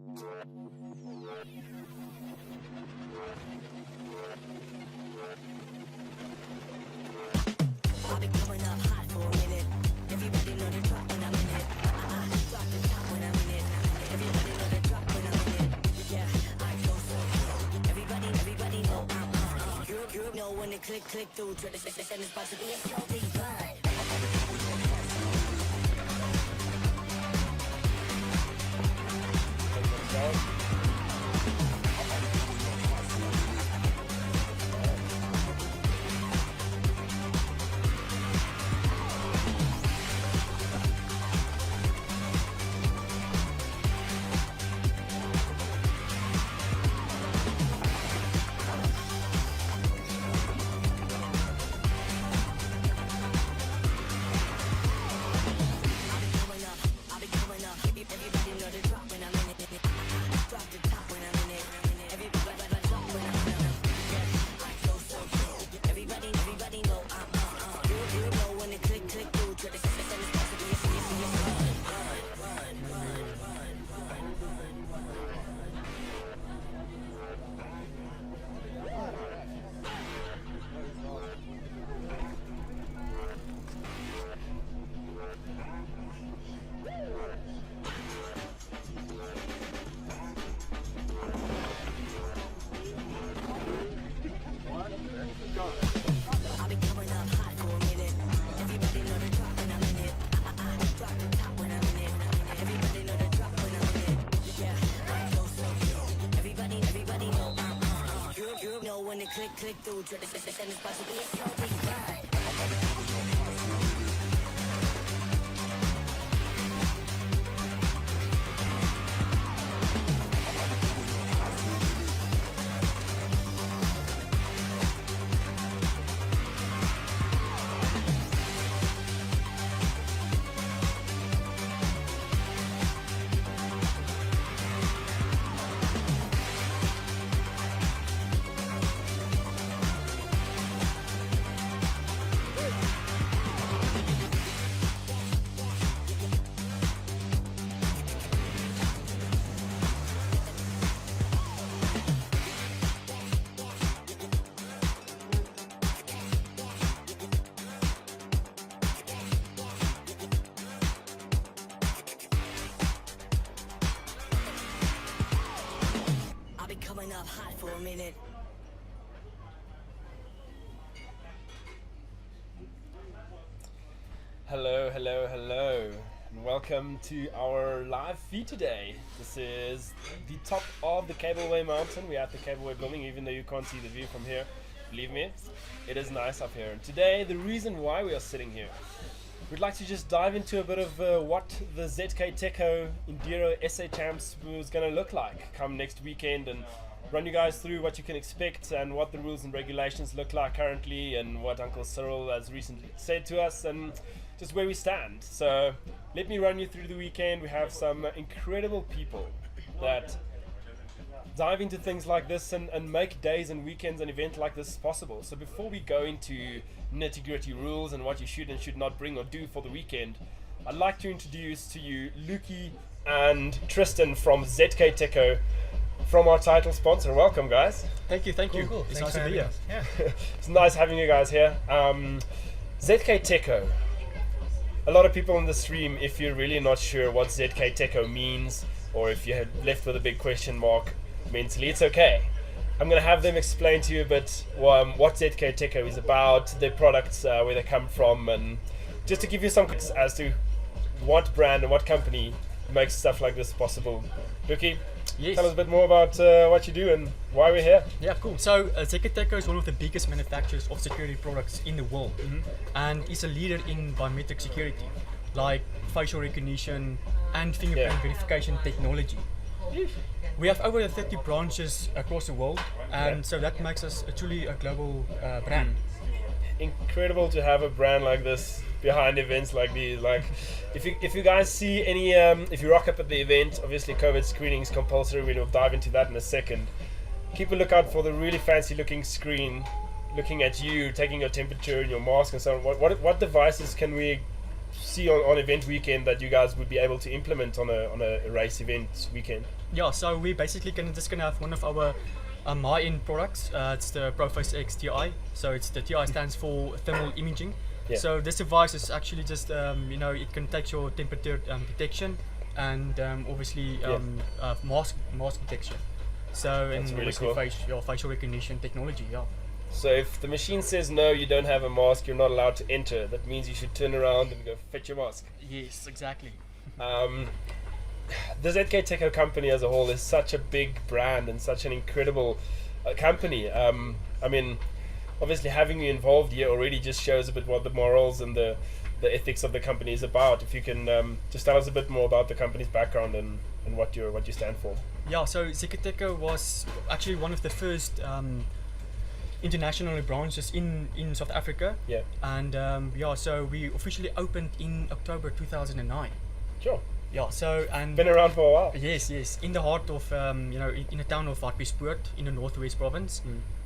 I've been coming up hot for a minute. Everybody know the drop when I'm in it. Drop the top when I'm in it. Everybody know the drop when I'm in it. Yeah, I go so good. Everybody know I'm you know when it click through. Try to send this box to be a so big vibe. I'll be coming up. Everybody know the drop when I'm in it. Drop the top when I'm in it. Everybody drop when I'm in it. Yeah, I go so good. Everybody know I'm you know when it click through. Try to send this box to be a I'll be coming up hot for a minute. Everybody know the drop when I'm in it. Drop the top when I'm in it. Everybody know the drop when I'm in it. Yeah, I go so good. Everybody know I'm you know when it click through. Try to send this box to be a so big vibe. I'll be coming up hot for a minute. Hello, and welcome to our live feed today. This is the top of the Cableway Mountain. We're at the Cableway building, even though you can't see the view from here. Believe me, it is nice up here. And today, the reason why we are sitting here, we'd like to just dive into a bit of what the ZKTeco Enduro SA Champs is going to look like come next weekend, and run you guys through what you can expect and what the rules and regulations look like currently, and what Uncle Cyril has recently said to us, and just where we stand. So let me run you through the weekend. We have some incredible people that dive into things like this and make days and weekends an event like this possible. So before we go into nitty-gritty rules and what you should and should not bring or do for the weekend, I'd like to introduce to you Luki and Tristan from ZKTeco, from our title sponsor. Welcome, guys. Thank you. Cool. It's Thanks nice for to be having here. us. Yeah. It's nice having you guys here. ZKTeco. A lot of people on the stream, if you're really not sure what ZKTeco means, or if you're left with a big question mark mentally, it's okay. I'm going to have them explain to you a bit what ZKTeco is about, their products, where they come from, and just to give you some clues as to what brand and what company makes stuff like this possible. Luki, Yes. tell us a bit more about what you do and why we're here. Yeah, cool. So ZKTeco is one of the biggest manufacturers of security products in the world, and is a leader in biometric security, like facial recognition and fingerprint verification technology. We have over 30 branches across the world, and so that makes us truly a global brand. Incredible to have a brand like this behind events like these. Like, if you guys see any, if you rock up at the event, obviously COVID screening is compulsory. We'll dive into that in a second. Keep a lookout for the really fancy looking screen, looking at you, taking your temperature and your mask and so on. What devices can we see on event weekend that you guys would be able to implement on a race event weekend? Yeah, so we basically just gonna have one of our high-end products. It's the Prophase X TI. So it's the TI stands for thermal imaging. Yeah. So this device is actually just it can take your temperature detection and obviously mask detection. So That's and really obviously cool. facial recognition technology. Yeah. So if the machine says no, you don't have a mask, you're not allowed to enter. That means you should turn around and go fetch your mask. Yes, exactly. The ZKTeco company as a whole is such a big brand and such an incredible company. I mean, obviously having you involved here already just shows a bit what the morals and the ethics of the company is about. If you can just tell us a bit more about the company's background and what you stand for. Yeah, so ZKTeco was actually one of the first international branches in South Africa. Yeah. And so we officially opened in October 2009. Sure. Yeah, so and Been around for a while. yes, in the heart of in the town of Hartbeespoort in the Northwest Province,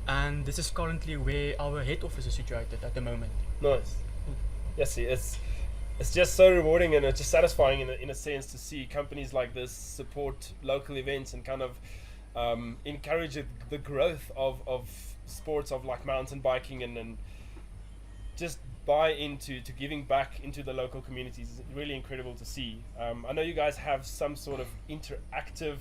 and this is currently where our head office is situated at the moment. Nice. Yes, see, it's just so rewarding and it's just satisfying in a sense to see companies like this support local events and kind of encourage the growth of sports of like mountain biking and just buy into giving back into the local communities is really incredible to see. I know you guys have some sort of interactive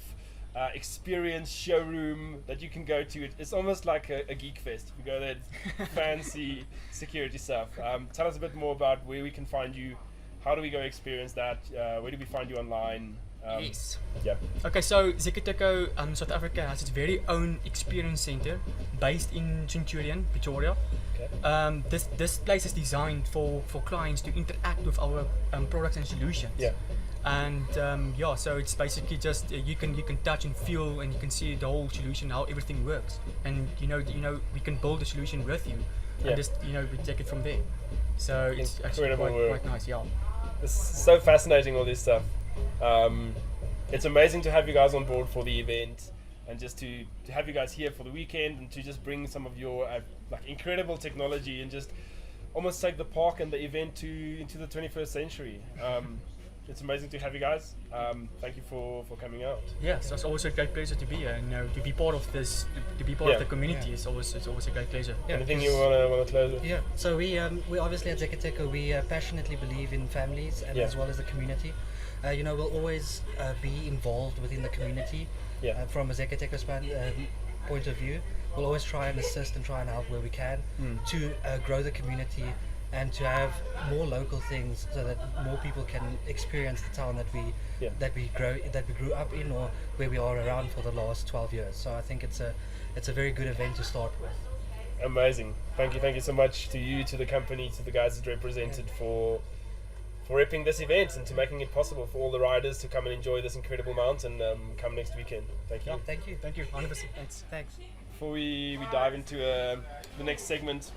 experience showroom that you can go to. It's almost like a geek fest. If you go there, it's fancy security stuff. Tell us a bit more about where we can find you. How do we go experience that? Where do we find you online? Yes. Yeah. Okay, so ZKTeco South Africa has its very own experience center based in Centurion, Pretoria. Okay. This place is designed for clients to interact with our products and solutions. Yeah. And so it's basically just you can touch and feel and you can see the whole solution, how everything works, and we can build a solution with you, Yeah. and just we take it from there. So it's actually Incredible work. quite nice. Yeah. It's so fascinating, all this stuff. It's amazing to have you guys on board for the event and just to have you guys here for the weekend and to just bring some of your like incredible technology and just almost take the park and the event into the 21st century. It's amazing to have you guys. Thank you for coming out. Yes, it's always a great pleasure to be here and to be part of this, to be part Yeah. of the community. It's always a great pleasure. Yeah, Anything 'cause- you want to close with? Yeah, so we obviously at ZKTeco we passionately believe in families and Yeah. as well as the community. We'll always be involved within the community. Yeah. From a ZKTeco point of view, we'll always try and assist and try and help where we can to grow the community and to have more local things so that more people can experience the town that we Yeah. that we grew up in or where we are around for the last 12 years. So I think it's a very good event to start with. Amazing. Thank you so much to you, to the company, to the guys that represented for repping this event and to making it possible for all the riders to come and enjoy this incredible mountain come next weekend. Thank you. Yeah. Thank you. Thank you. 100%. Thanks. Thanks. Before we dive into the next segment,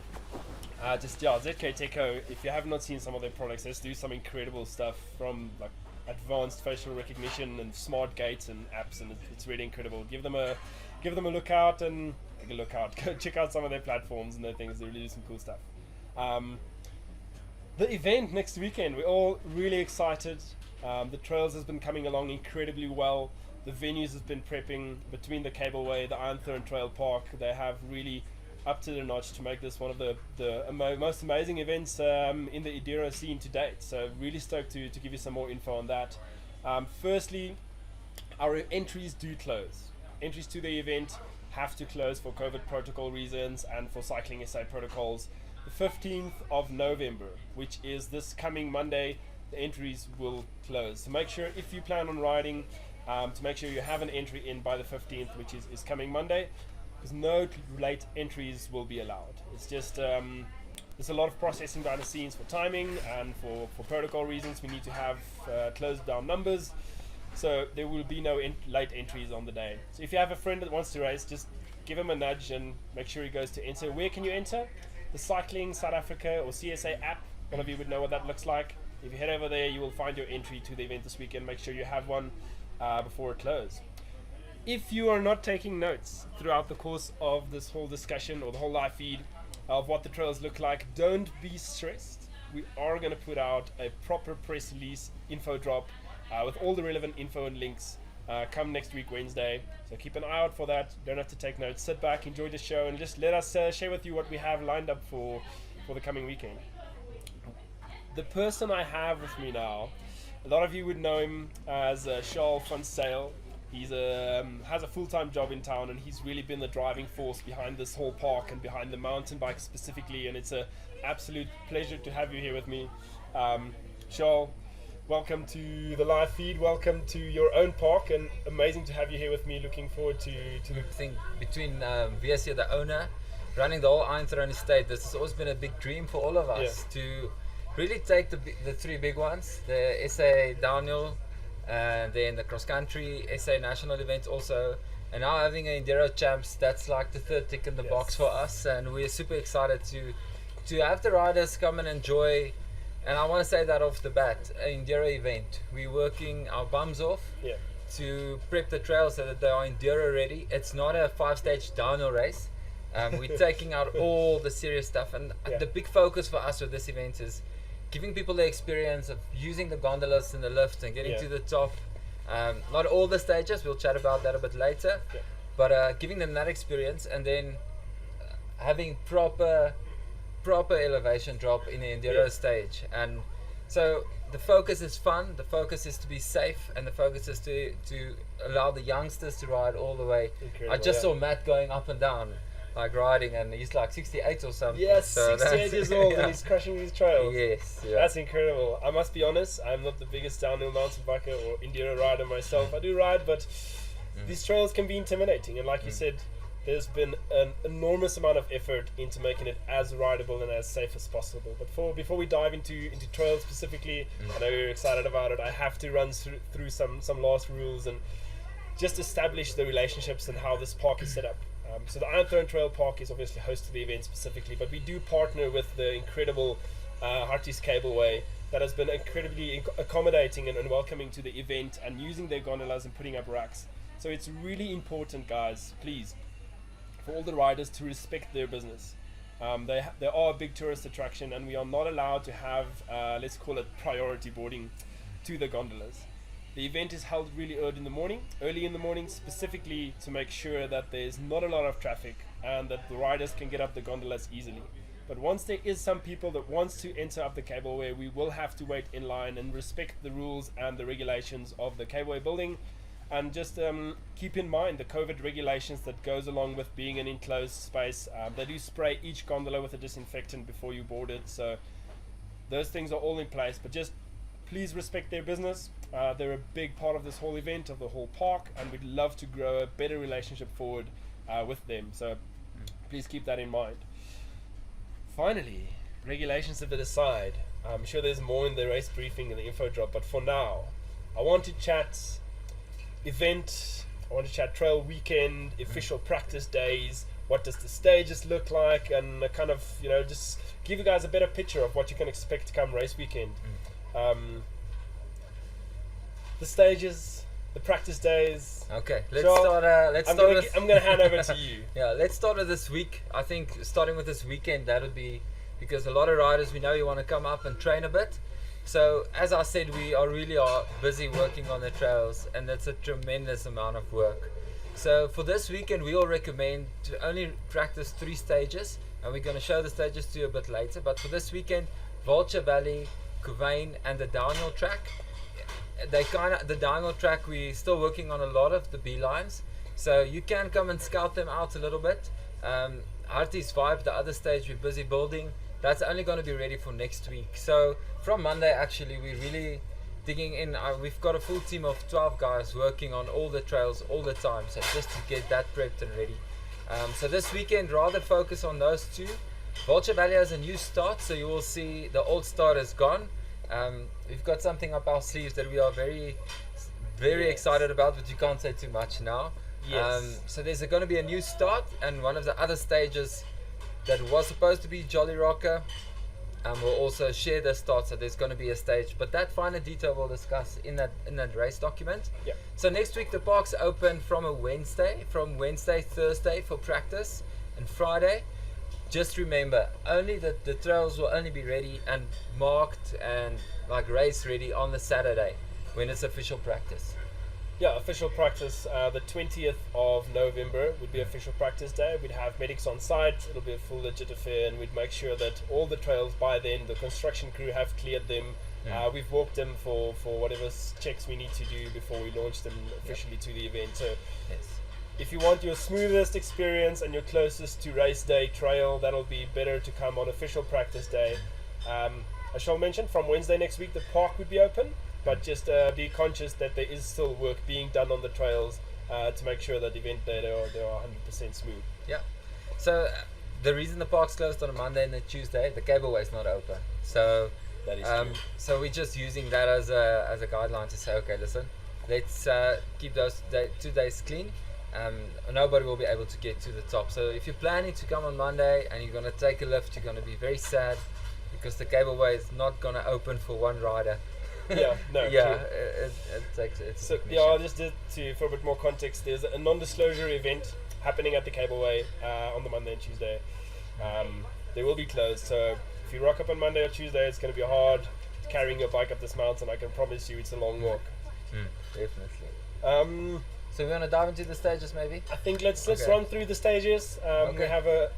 ZKTeco, if you have not seen some of their products, let's do some incredible stuff from like advanced facial recognition and smart gates and apps, and it's really incredible. Give them a look out and go check out some of their platforms and their things. They really do some cool stuff. The event next weekend, we're all really excited. The trails has been coming along incredibly well. The venues has been prepping between the Cableway, the Ironthorn Trail Park. They have really up to the notch to make this one of the most amazing events in the Enduro scene to date. So really stoked to give you some more info on that. Firstly, our entries do close. Entries to the event have to close for COVID protocol reasons and for Cycling SA protocols. The 15th of November, which is this coming Monday, the entries will close. So make sure if you plan on riding, to make sure you have an entry in by the 15th, which is coming Monday, because no late entries will be allowed. It's just there's a lot of processing behind the scenes for timing and for protocol reasons. We need to have closed down numbers, so there will be no late entries on the day. So if you have a friend that wants to race, just give him a nudge and make sure he goes to enter. Where can you enter? The Cycling South Africa or CSA app. One of you would know what that looks like. If you head over there, you will find your entry to the event this weekend. Make sure you have one before it closes. If you are not taking notes throughout the course of this whole discussion or the whole live feed of what the trails look like, don't be stressed. we are going to put out a proper press release info drop with all the relevant info and links come next week Wednesday. So keep an eye out for that. Don't have to take notes. Sit back, enjoy the show, and just let us share with you what we have lined up for the coming weekend. The person I have with me now, a lot of you would know him as Charles van Sale. He's has a full-time job in town, and he's really been the driving force behind this whole park and behind the mountain bike specifically, and it's an absolute pleasure to have you here with me. Charles, welcome to the live feed, welcome to your own park, and amazing to have you here with me. Looking forward to the I think between VSC, the owner, running the whole Iron Throne estate, this has always been a big dream for all of us to really take the three big ones, the SA downhill, then the cross country, SA national events also, and now having an Enduro champs. That's like the third tick in the box for us, and we're super excited to have the riders come and enjoy. And I want to say that off the bat, an Enduro event, we're working our bums off to prep the trails so that they are Enduro ready. It's not a 5-stage downhill race. We're taking out all the serious stuff, and the big focus for us with this event is giving people the experience of using the gondolas and the lift and getting to the top. Not all the stages, we'll chat about that a bit later, but giving them that experience, and then having proper elevation drop in the Enduro stage. And so the focus is fun, the focus is to be safe, and the focus is to allow the youngsters to ride all the way. Incredible, I just saw Matt going up and down, like riding, and he's like 68 or something. Yes, so 68 years old and he's crushing these trails. Yes, that's incredible. I must be honest, I'm not the biggest downhill mountain biker or Enduro rider myself. I do ride, but these trails can be intimidating, and like you said, there's been an enormous amount of effort into making it as rideable and as safe as possible. But before we dive into trails specifically, I know you're excited about it, I have to run through some last rules and just establish the relationships and how this park is set up. So the Iron Throne Trail Park is obviously host to the event specifically, but we do partner with the incredible Harties Cableway that has been incredibly accommodating and welcoming to the event and using their gondolas and putting up racks. So it's really important, guys, please, for all the riders to respect their business. They are a big tourist attraction, and we are not allowed to have, let's call it priority boarding to the gondolas. The event is held really early in the morning, specifically to make sure that there's not a lot of traffic and that the riders can get up the gondolas easily. But once there is some people that wants to enter up the cableway, we will have to wait in line and respect the rules and the regulations of the cableway building, and just keep in mind the COVID regulations that goes along with being an enclosed space. They do spray each gondola with a disinfectant before you board it, so those things are all in place, but just please respect their business. They're a big part of this whole event, of the whole park, and we'd love to grow a better relationship forward with them. So please keep that in mind. Finally, regulations a bit aside, I'm sure there's more in the race briefing and the info drop, but for now, I want to chat event, I want to chat trail weekend, official practice days, what does the stages look like, and kind of, just give you guys a better picture of what you can expect come race weekend. The stages, the practice days. Okay, let's Joel, start. I'm going to hand over to you. Yeah, let's start with this week. I think starting with this weekend, that would be, because a lot of riders, we know you want to come up and train a bit. So as I said, we really are busy working on the trails, and that's a tremendous amount of work. So for this weekend, we all recommend to only practice 3 stages, and we're going to show the stages to you a bit later. But for this weekend, Vulture Valley, Cuvane, and the downhill track. The downhill track, we're still working on a lot of the B-lines, so you can come and scout them out a little bit. Harties 5, the other stage we're busy building, that's only going to be ready for next week. So from Monday, actually, we're really digging in. We've got a full team of 12 guys working on all the trails all the time, so just to get that prepped and ready. So this weekend, rather focus on those 2. Vulture Valley has a new start, so you will see the old start is gone. We've got something up our sleeves that we are very excited about, but you can't say too much now. So there's going to be a new start, and one of the other stages that was supposed to be Jolly Rocker will also share the start, so there's going to be a stage, but that finer detail we'll discuss in that race document. So next week the park's open from Wednesday, Thursday for practice, and Friday. just remember, only the trails will only be ready and marked and like race ready on the Saturday when it's official practice. Yeah, official practice. The 20th of November would be official practice day. We'd have medics on site. It'll be a full legit affair, and we'd make sure that all the trails by then, the construction crew have cleared them. We've walked them for whatever checks we need to do before we launch them officially to the event. So Yes. if you want your smoothest experience and your closest to race day trail, that'll be better to come on official practice day. I shall mention from Wednesday next week the park would be open, but just be conscious that there is still work being done on the trails to make sure that event day they are 100% smooth. Yeah. So the reason the park's closed on a Monday and a Tuesday, the cableway is not open. So That is true. so we're just using that as a guideline to say, okay, listen, let's keep those 2 days clean. Nobody will be able to get to the top. So if you're planning to come on Monday and you're going to take a lift, you're going to be very sad because the cableway is not going to open for one rider. Yeah, no, Yeah, true. it takes it's So a big yeah, I'll mission. just for a bit more context, there's a non-disclosure event happening at the cableway on the Monday and Tuesday. They will be closed, so if you rock up on Monday or Tuesday, it's going to be hard carrying your bike up this mountain. I can promise you, it's a long walk. Definitely. So we want to dive into the stages, maybe. I think let's Okay. run through the stages. We Okay. have a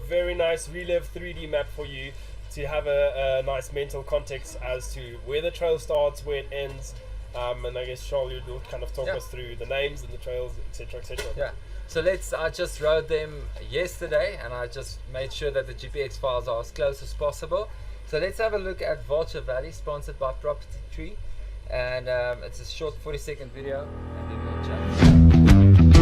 very nice Relive 3D map for you to have a nice mental context as to where the trail starts, where it ends, and I guess Charlie will kind of talk Yeah. us through the names and the trails, etc., etc. Yeah. So I just rode them yesterday and I just made sure that the GPX files are as close as possible. So let's have a look at Vulture Valley, sponsored by Property Tree. And it's a short 40-second video and then we'll chat.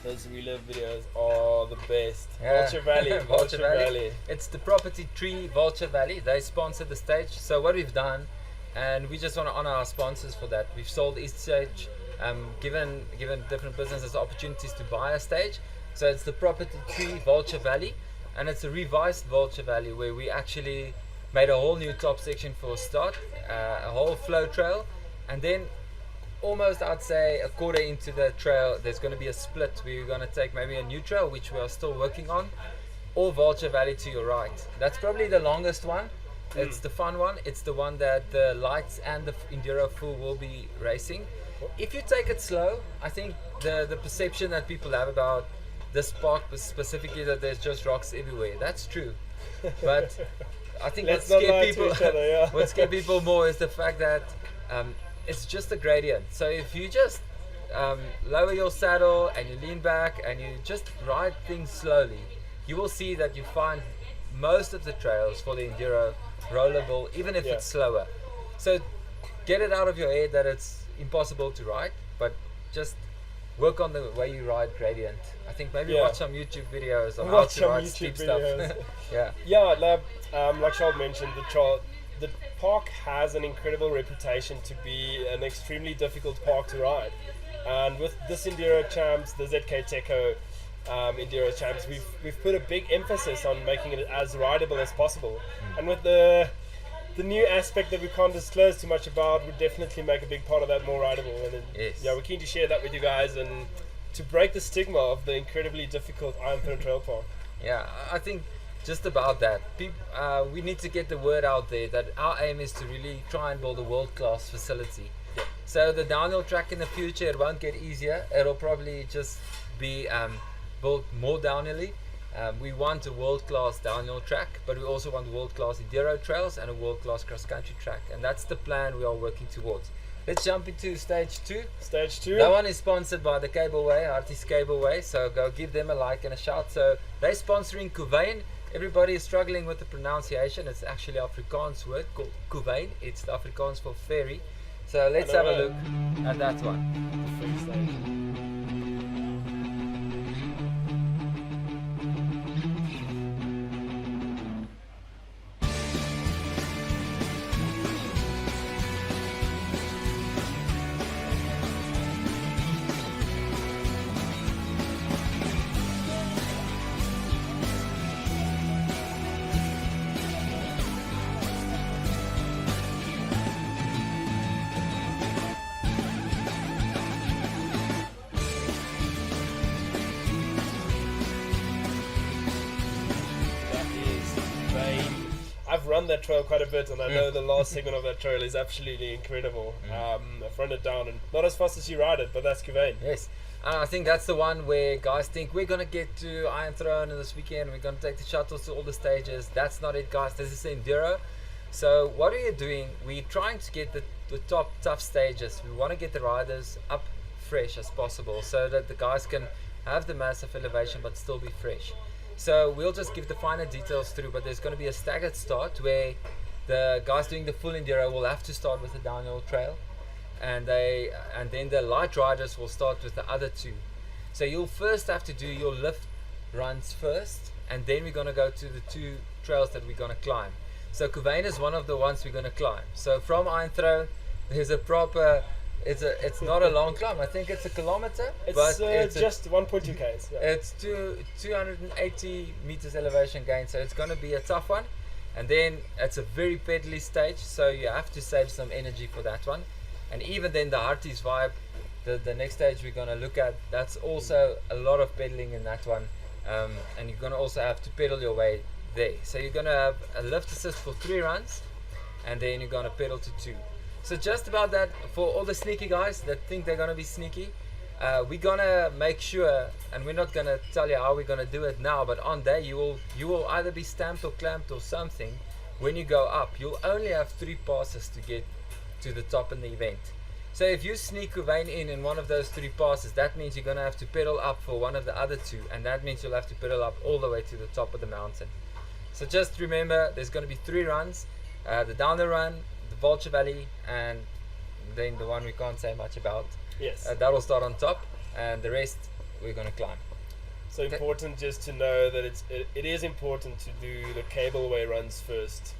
Those Relive videos are the best. Yeah. Vulture Valley, Vulture Valley. It's the Property Tree Vulture Valley. They sponsored the stage. So what we've done, and we just want to honor our sponsors for that. We've sold each stage, given different businesses opportunities to buy a stage. So it's the Property Tree Vulture Valley, and it's a revised Vulture Valley where we actually made a whole new top section for a start, a whole flow trail, and then almost I'd say a quarter into the trail there's going to be a split where you're going to take maybe a new trail, which we are still working on, or Vulture Valley to your right. That's probably the longest one. It's the fun one. It's the one that the lights and the Enduro full will be racing. If you take it slow, I think the perception that people have about this park specifically, that there's just rocks everywhere, that's true. But I think Let's what not scare lie to people each other, yeah. what scare people more is the fact that it's just a gradient. So if you just lower your saddle and you lean back and you just ride things slowly, you will see that you find most of the trails for the Enduro rollable, even if Yeah. it's slower. So get it out of your head that it's impossible to ride, but just work on the way you ride gradient. I think maybe Yeah. watch some YouTube videos on how Watch to some ride YouTube steep videos. stuff. Yeah. Yeah, like Charles mentioned, the park has an incredible reputation to be an extremely difficult park to ride. And with this Enduro Champs, the ZKTeco Enduro Champs, we've put a big emphasis on making it as rideable as possible. And with the new aspect that we can't disclose too much about would definitely make a big part of that more rideable. And then, Yes. yeah, we're keen to share that with you guys and to break the stigma of the incredibly difficult Iron Throne Trail Park. Yeah, I think just about that. We need to get the word out there that our aim is to really try and build a world-class facility. So the downhill track in the future, it won't get easier. It'll probably just be built more downhilly. We want a world-class downhill track, but we also want world-class enduro trails and a world-class cross-country track, and that's the plan we are working towards. Let's jump into stage 2. Stage 2. That one is sponsored by the Cableway, Artis Cableway, so go give them a like and a shout. So they're sponsoring Kuvain. everybody is struggling with the pronunciation. It's actually Afrikaans word called Kuwait. It's the Afrikaans for ferry. So let's have a look at that one. Free stage. That is insane. I've run that trail quite a bit, and I know the last segment of that trail is absolutely incredible. I've run it down, and not as fast as you ride it, but that's Kuwait. Yes. I think that's the one where guys think we're gonna get to Iron Throne this weekend. We're gonna take the shuttles to all the stages. That's not it, guys. This is Enduro. So what are you doing? We're trying to get the top tough stages. We want to get the riders up fresh as possible, so that the guys can have the massive elevation but still be fresh. So we'll just give the finer details through, but there's going to be a staggered start where the guys doing the full Enduro will have to start with the downhill trail, and then the light riders will start with the other two. So you'll first have to do your lift runs first, and then we're going to go to the two trails that we're going to climb. So Kuwait is one of the ones we're going to climb. So from Iron Throne, there's a proper, it's not a long climb. I think it's a kilometer, It's, but it's just 1.2 k's. Yeah. it's 280 meters elevation gain, so it's going to be a tough one. And then it's a very pedally stage, so you have to save some energy for that one. And even then the Harties vibe, the next stage we're going to look at, that's also a lot of pedaling in that one. And you're going to also have to pedal your way there. So you're going to have a lift assist for 3 runs, and then you're going to pedal to 2. So just about that, for all the sneaky guys that think they're going to be sneaky, we're going to make sure, and we're not going to tell you how we're going to do it now, but on day you will either be stamped or clamped or something. When you go up, you'll only have 3 passes to get to the top in the event. So if you sneak Kuwait in one of those 3 passes, that means you're going to have to pedal up for one of the other 2, and that means you'll have to pedal up all the way to the top of the mountain. So just remember, there's going to be 3 runs, the down the run, the Vulture Valley, and then the one we can't say much about. Yes. That will start on top, and the rest we're going to climb. So important just to know that it is important to do the cableway runs first.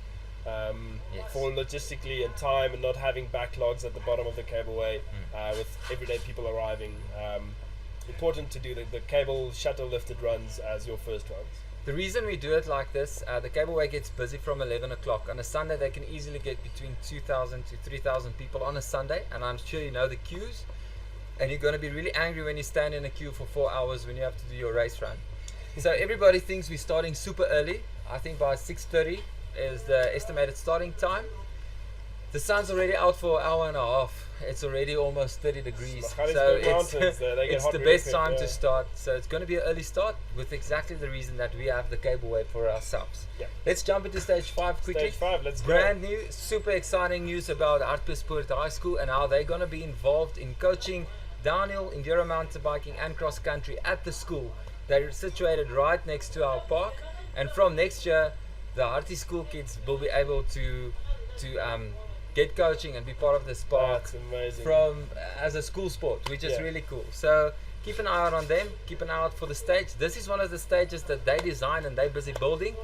Yes. For logistically and time, and not having backlogs at the bottom of the cableway with everyday people arriving. Important to do the cable shuttle lifted runs as your first runs. The reason we do it like this, the cableway gets busy from 11 o'clock. On a Sunday they can easily get between 2,000 to 3,000 people on a Sunday, and I'm sure you know the queues, and you're going to be really angry when you stand in a queue for 4 hours when you have to do your race run. So everybody thinks we're starting super early. I think by 6:30 is the estimated starting time. The sun's already out for an hour and a half. It's already almost 30 degrees. So it's the best time to start. So it's going to be an early start, with exactly the reason that we have the cableway for ourselves. Yeah. Let's jump into stage 5 quickly. Stage 5, let's go. Brand new, super exciting news about Hartbeespoort High School and how they're going to be involved in coaching downhill, enduro mountain biking and cross country at the school. They're situated right next to our park, and from next year the Hartie school kids will be able to get coaching and be part of this park. That's amazing. From as a school sport, which is really cool. So keep an eye out on them, keep an eye out for the stage. This is one of the stages that they design and they're busy building.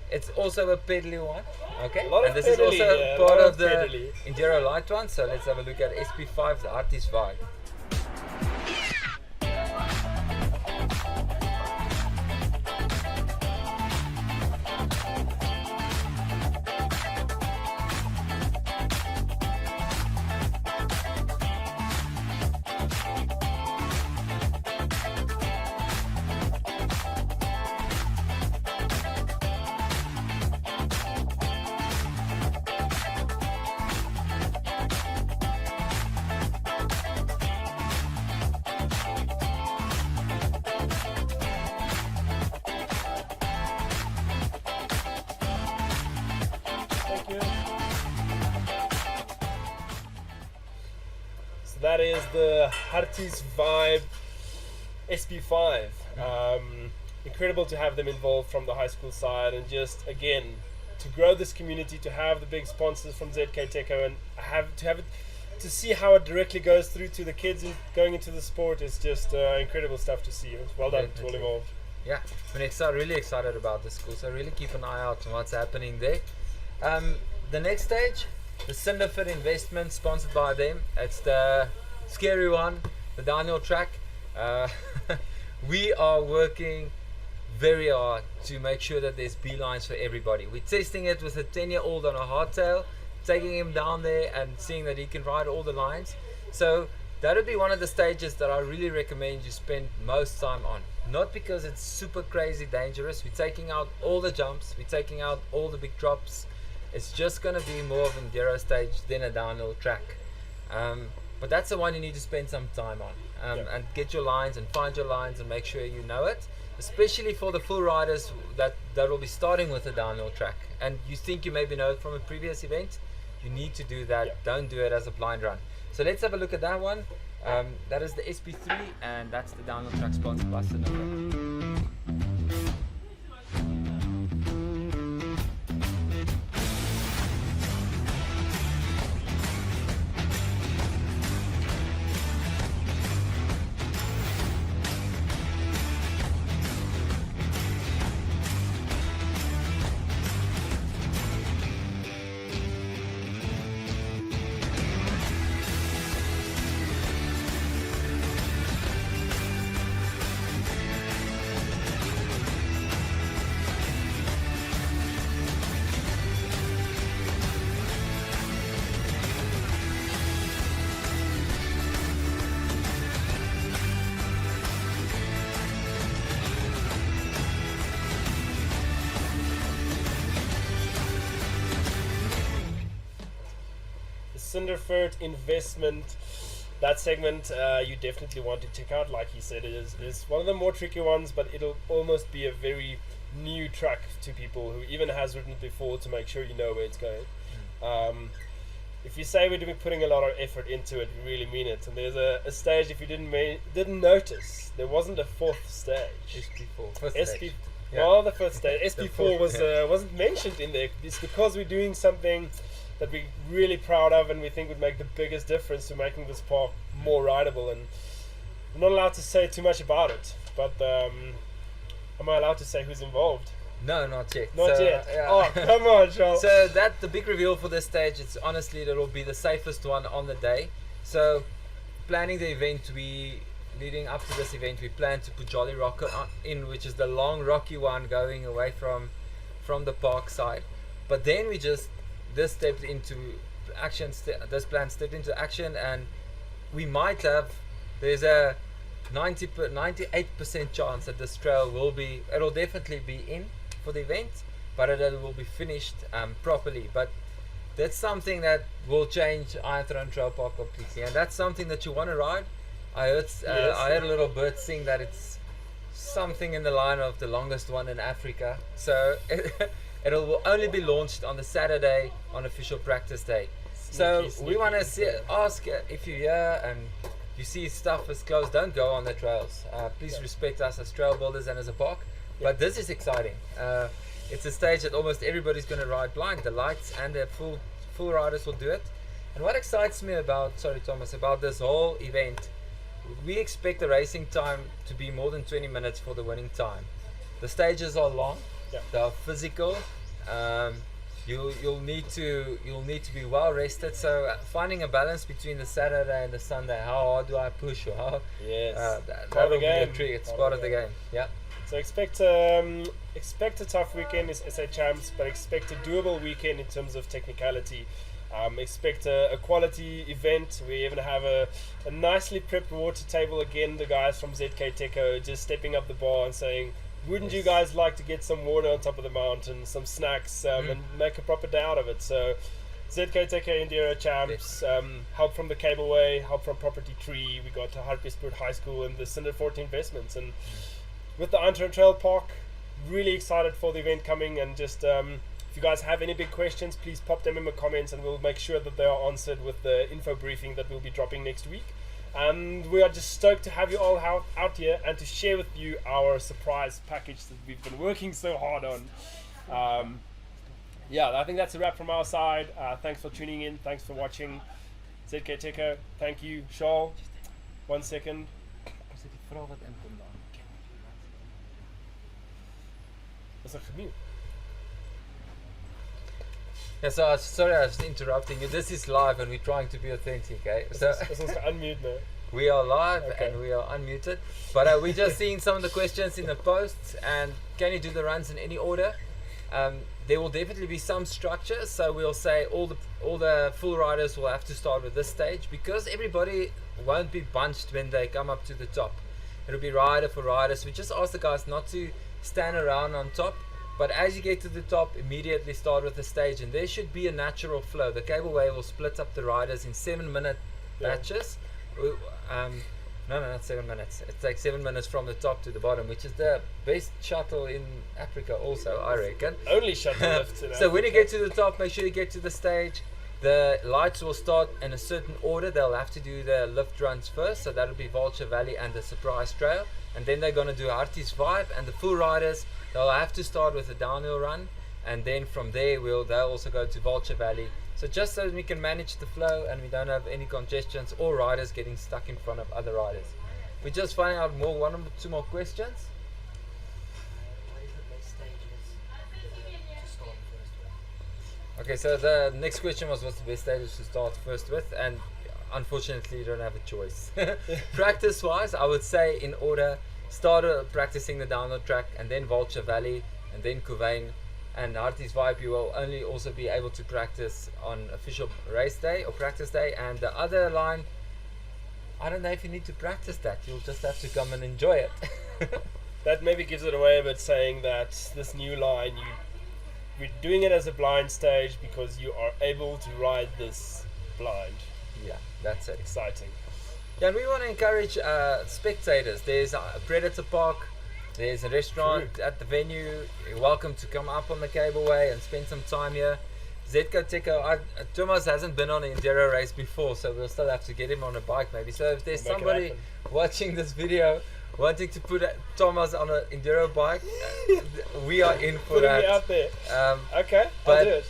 It's also a pedally one, okay? And this is also part of the Enduro light one. So let's have a look at SP5, the Harties vibe. That is the Harties Vibe SP5. incredible to have them involved from the high school side, and just again to grow this community, to have the big sponsors from ZKTeco, and have it to see how it directly goes through to the kids going into the sport is just incredible stuff to see. Well done to all involved. Yeah, I'm really excited about the school, so really keep an eye out on what's happening there. The next stage, the Cinderfit investment, sponsored by them. It's the scary one, the downhill track. We are working very hard to make sure that there's beelines for everybody. We're testing it with a 10-year-old on a hardtail, taking him down there and seeing that he can ride all the lines. So that would be one of the stages that I really recommend you spend most time on. Not because it's super crazy dangerous. We're taking out all the jumps, we're taking out all the big drops. It's just going to be more of an enduro stage than a downhill track. But that's the one you need to spend some time on, and get your lines and find your lines and make sure you know it. Especially for the full riders that will be starting with a downhill track, and you think you maybe know it from a previous event, you need to do that. Don't do it as a blind run. So let's have a look at that one. That is the SP3, and that's the downhill track sponsored by Cinderfit. Cinderfit investment, that segment you definitely want to check out. Like he said, it is one of the more tricky ones, but it'll almost be a very new track to people who even has ridden it before, to make sure you know where it's going. If you say we're putting a lot of effort into it, we really mean it. And there's a stage, if you didn't notice, there wasn't a fourth stage. SP4. Well, the first stage, SP4 wasn't mentioned in there. It's because we're doing something that we're really proud of and we think would make the biggest difference to making this park more rideable. And I'm not allowed to say too much about it, but am I allowed to say who's involved? No, not yet. Not yet. Yeah. Oh, come on, Charles. So the big reveal for this stage, it's honestly, that will be the safest one on the day. So planning the event, leading up to this event, we plan to put Jolly Rocker in, which is the long rocky one going away from the park side. But then this stepped into action. This plan stepped into action, and there's a 98% chance that this trail it'll definitely be in for the event, but it will be finished properly. But that's something that will change Iron Throne Trail Park completely, and that's something that you want to ride. I heard a little bird sing that it's something in the line of the longest one in Africa. So it will only be launched on the Saturday on official practice day. So we want to ask if you're here and you see stuff is closed, don't go on the trails. Please respect us as trail builders and as a park. But this is exciting. It's a stage that almost everybody's going to ride blind. The lights and the full riders will do it. And what excites me about this whole event, we expect the racing time to be more than 20 minutes for the winning time. The stages are long. They are physical. You'll need to be well rested. So finding a balance between the Saturday and the Sunday. How hard do I push? Or how? Yes. That will be a trick. It's part of the game. Yeah. So expect a tough weekend as SA champs, but expect a doable weekend in terms of technicality. Expect a quality event. We even have a nicely prepped water table again. The guys from ZKTeco just stepping up the bar and saying, wouldn't you guys like to get some water on top of the mountain, some snacks, and make a proper day out of it? So ZKTeco Enduro champs, help from the Cableway, help from Property Tree. We got Hartbeespoort High School and the Cinderfit investments. And with the Iron Throne Trail Park, really excited for the event coming. And just if you guys have any big questions, please pop them in the comments and we'll make sure that they are answered with the info briefing that we'll be dropping next week. And we are just stoked to have you all out here and to share with you our surprise package that we've been working so hard on. Yeah, I think that's a wrap from our side. Thanks for tuning in. Thanks for watching. ZKTeco, thank you. Shaul, 1 second. Is dat gemute? Yeah, so sorry I was interrupting you. This is live and we're trying to be authentic, eh? So Is ons ge-unmute nou? we are live Okay. and we are unmuted. But we're just seeing some of the questions in the posts. And can you do the runs in any order? There will definitely be some structure. So we'll say all the full riders will have to start with this stage because everybody won't be bunched when they come up to the top. It'll be rider for rider. So we just ask the guys not to stand around on top. But as you get to the top, immediately start with the stage, and there should be a natural flow. The cableway will split up the riders in 7-minute batches. No, not 7 minutes. It takes 7 minutes from the top to the bottom, which is the best shuttle in Africa also, I reckon. Only shuttle lift today. So when you get to the top, make sure you get to the stage. The lights will start in a certain order. They'll have to do the lift runs first, so that'll be Vulture Valley and the Surprise Trail. And then they're going to do Harties Vibe, and the full riders, they'll have to start with a downhill run, and then from there they'll also go to Vulture Valley. So just so we can manage the flow and we don't have any congestions or riders getting stuck in front of other riders. We're just finding out one or two more questions. What is the best stages to start first with? Okay, so the next question was what's the best stages to start first with, and unfortunately you don't have a choice. Practice wise, I would say in order, start practicing the downhill track and then Vulture Valley and then Kuvain and Harties Vibe. You will only also be able to practice on official race day or practice day, and the other line, I don't know if you need to practice that, you'll just have to come and enjoy it. That maybe gives it away a bit, saying that this new line, we're doing it as a blind stage because you are able to ride this blind. Yeah, that's it. Exciting. Yeah, and we want to encourage spectators. There's a Predator Park, there's a restaurant at the venue. You're welcome to come up on the cableway and spend some time here. ZKTeco, Thomas hasn't been on an Enduro race before, so we'll still have to get him on a bike maybe. So if there's Make it somebody happen. watching this video wanting to put Thomas on an Enduro bike, we are in for Putting that. me out there. Okay, but I'll do it.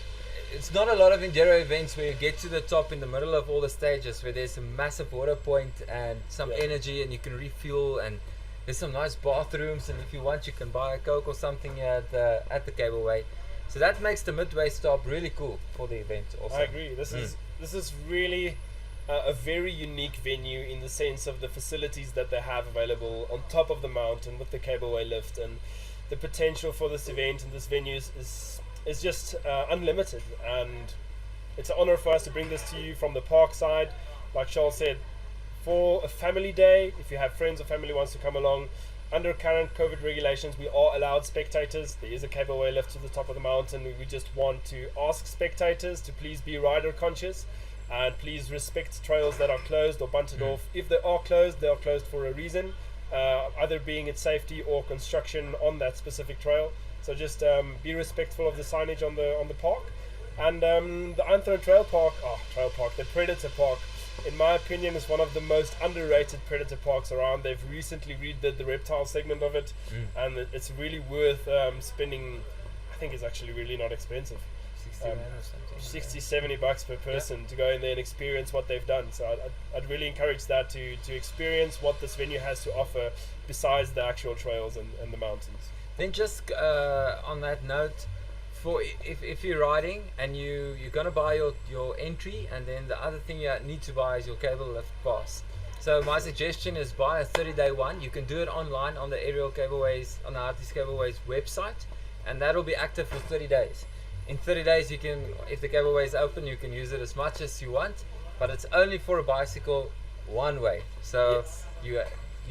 It's not a lot of Enduro events where you get to the top in the middle of all the stages where there's a massive water point and some energy and you can refuel, and there's some nice bathrooms, and if you want you can buy a Coke or something at the cableway. So that makes the midway stop really cool for the event also. I agree. This is really a very unique venue in the sense of the facilities that they have available on top of the mountain with the cableway lift, and the potential for this event and this venue is just unlimited, and it's an honor for us to bring this to you from the park side. Like Shaul said, for a family day, if you have friends or family wants to come along, under current COVID regulations, we are allowed spectators. There is a cableway lift to the top of the mountain. We just want to ask spectators to please be rider conscious and please respect trails that are closed or bunted off. If they are closed for a reason, either being it safety or construction on that specific trail. So just be respectful of the signage on the park. And the Anthro Trail Park, the Predator Park, in my opinion, is one of the most underrated Predator parks around. They've recently redid the reptile segment of it, and it's really worth spending. I think it's actually really not expensive. 60, 70 bucks per person to go in there and experience what they've done. So I'd really encourage that to experience what this venue has to offer besides the actual trails and the mountains. Then just on that note, for if you're riding and you're gonna buy your entry, and then the other thing you need to buy is your cable lift pass. So my suggestion is buy a 30-day one. You can do it online on the Aerial Cableways, on the Harties Cableways website, and that'll be active for 30 days. In 30 days you can, if the cableway is open, you can use it as much as you want, but it's only for a bicycle one way. So you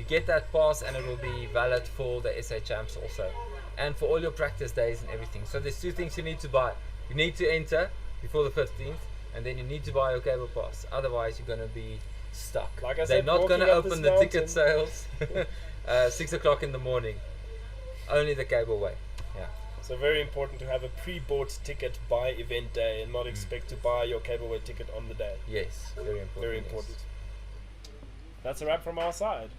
get that pass and it will be valid for the SA Champs also, and for all your practice days and everything. So there's two things you need to buy. You need to enter before the 15th, and then you need to buy your cable pass. Otherwise you're going to be stuck. Like I They're said, not going to walking up open this the ticket mountain. sales 6 o'clock in the morning. Only the cableway. Yeah. So very important to have a pre-bought ticket by event day and not expect to buy your cableway ticket on the day. Yes, very important. Very yes. important. that's a wrap from our side.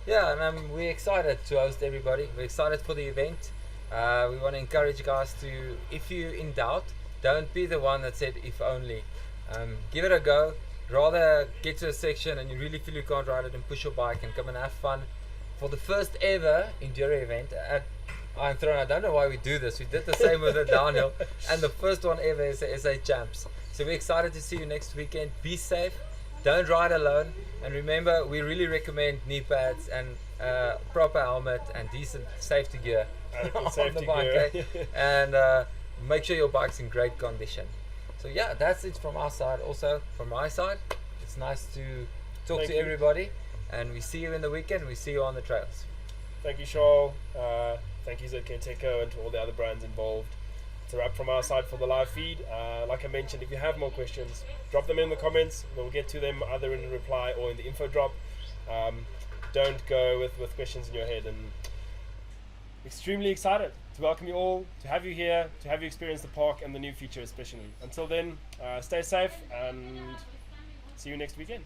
Yeah, and we're excited to host everybody. We're excited for the event. We want to encourage guys to, if you're in doubt, don't be the one that said if only. Give it a go. Rather get to a section and you really feel you can't ride it and push your bike and come and have fun. For the first ever Enduro event at Iron Throne, I don't know why we do this. We did the same with the downhill, and the first one ever is the SA Champs. So we're excited to see you next weekend. Be safe. Don't ride alone, and remember, we really recommend knee pads and proper helmet and decent safety gear Adequate on safety the bike, gear. and make sure your bike's in great condition. So yeah, that's it from our side. Also from my side, it's nice to talk Thank to you. everybody, and we see you in the weekend. We see you on the trails. Thank you, Shaul. Thank you, ZKTeco, and to all the other brands involved. It's a wrap from our side for the live feed. Like I mentioned, if you have more questions, drop them in the comments. We'll get to them either in the reply or in the info drop. Don't go with questions in your head. And extremely excited to welcome you all, to have you here, to have you experience the park and the new feature especially. Until then, stay safe and see you next weekend.